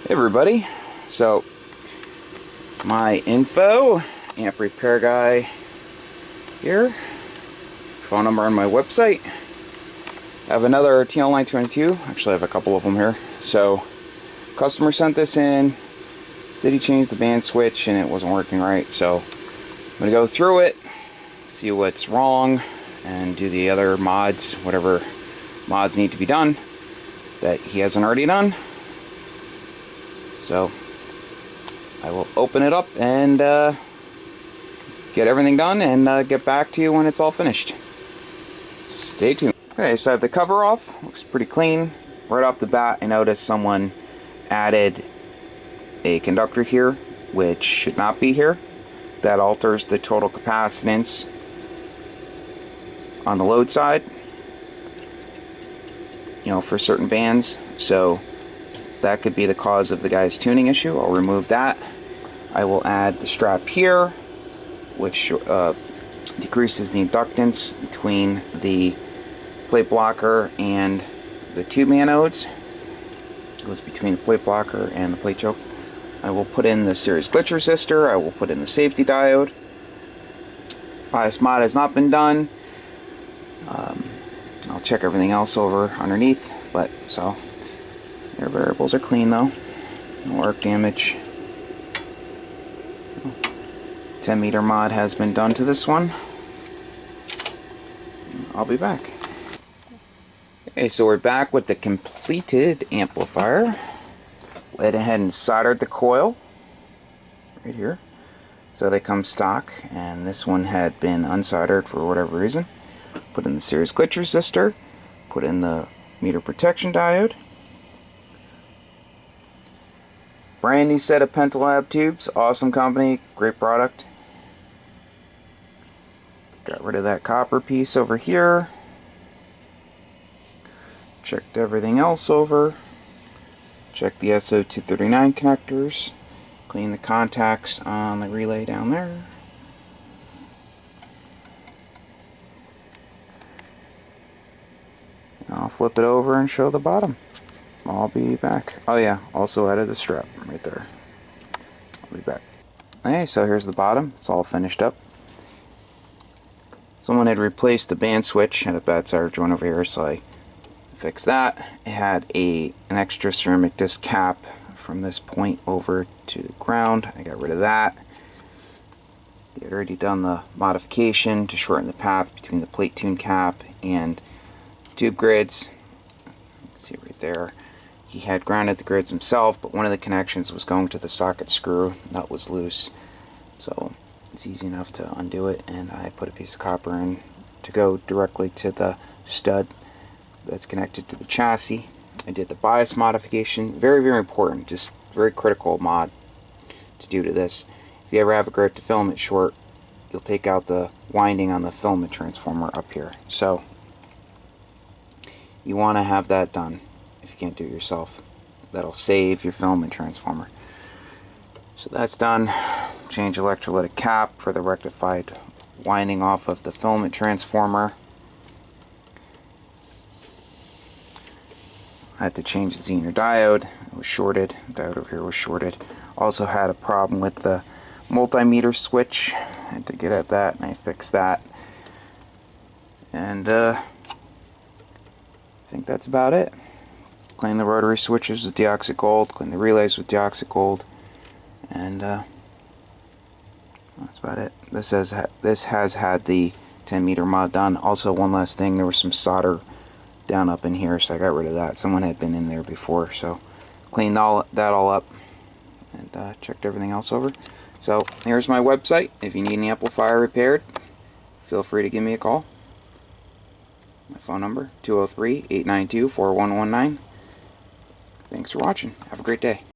Hey everybody, so my info, amp repair guy here, phone number on my website. I have another tl922, actually I have a couple of them here. So customer sent this in, said he changed the band switch and it wasn't working right, so I'm going to go through it, see what's wrong, and do the other mods, whatever mods need to be done that he hasn't already done. So I will open it up and get everything done and get back to you when it's all finished. Stay tuned. Okay, so I have the cover off. Looks pretty clean. Right off the bat, I noticed someone added a conductor here, which should not be here. That alters the total capacitance on the load side, you know, for certain bands. So that could be the cause of the guy's tuning issue. I'll remove that. I will add the strap here, which decreases the inductance between the plate blocker and the tube anodes. It goes between the plate blocker and the plate choke. I will put in the series glitch resistor. I will put in the safety diode. Bias mod has not been done. I'll check everything else over underneath, but so air variables are clean though. No arc damage. 10 meter mod has been done to this one. I'll be back. Okay, so we're back with the completed amplifier. Went ahead and soldered the coil right here. So they come stock, and this one had been unsoldered for whatever reason. Put in the series glitch resistor, put in the meter protection diode. Brand new set of Pentalab tubes, awesome company, great product. Got rid of that copper piece over here. Checked everything else over. Checked the SO239 connectors. Clean the contacts on the relay down there. I'll flip it over and show the bottom. I'll be back. Oh yeah, also added the strap right there. I'll be back. Okay, so here's the bottom. It's all finished up. Someone had replaced the band switch. Had a bad solder joint over here, so I fixed that. It had an extra ceramic disc cap from this point over to the ground. I got rid of that. They had already done the modification to shorten the path between the plate tune cap and tube grids. You can see right there. He had grounded the grids himself, but one of the connections was going to the socket screw. Nut was loose, so it's easy enough to undo it, and I put a piece of copper in to go directly to the stud that's connected to the chassis. I did the bias modification. Very, very important, just very critical mod to do to this. If you ever have a grip to filament short, you'll take out the winding on the filament transformer up here. So you want to have that done if you can't do it yourself. That'll save your filament transformer. So that's done. Change electrolytic cap for the rectified winding off of the filament transformer. I had to change the Zener diode. It was shorted. The diode over here was shorted. Also had a problem with the multimeter switch. I had to get at that, and I fixed that. And I think that's about it. Clean the rotary switches with deoxit gold. Clean the relays with deoxit gold. And that's about it. This has had the 10 meter mod done. Also, one last thing, there was some solder down up in here, so I got rid of that. Someone had been in there before, so cleaned that all up and checked everything else over. So here's my website. If you need an amplifier repaired, feel free to give me a call. My phone number, 203-892-4119. Thanks for watching. Have a great day.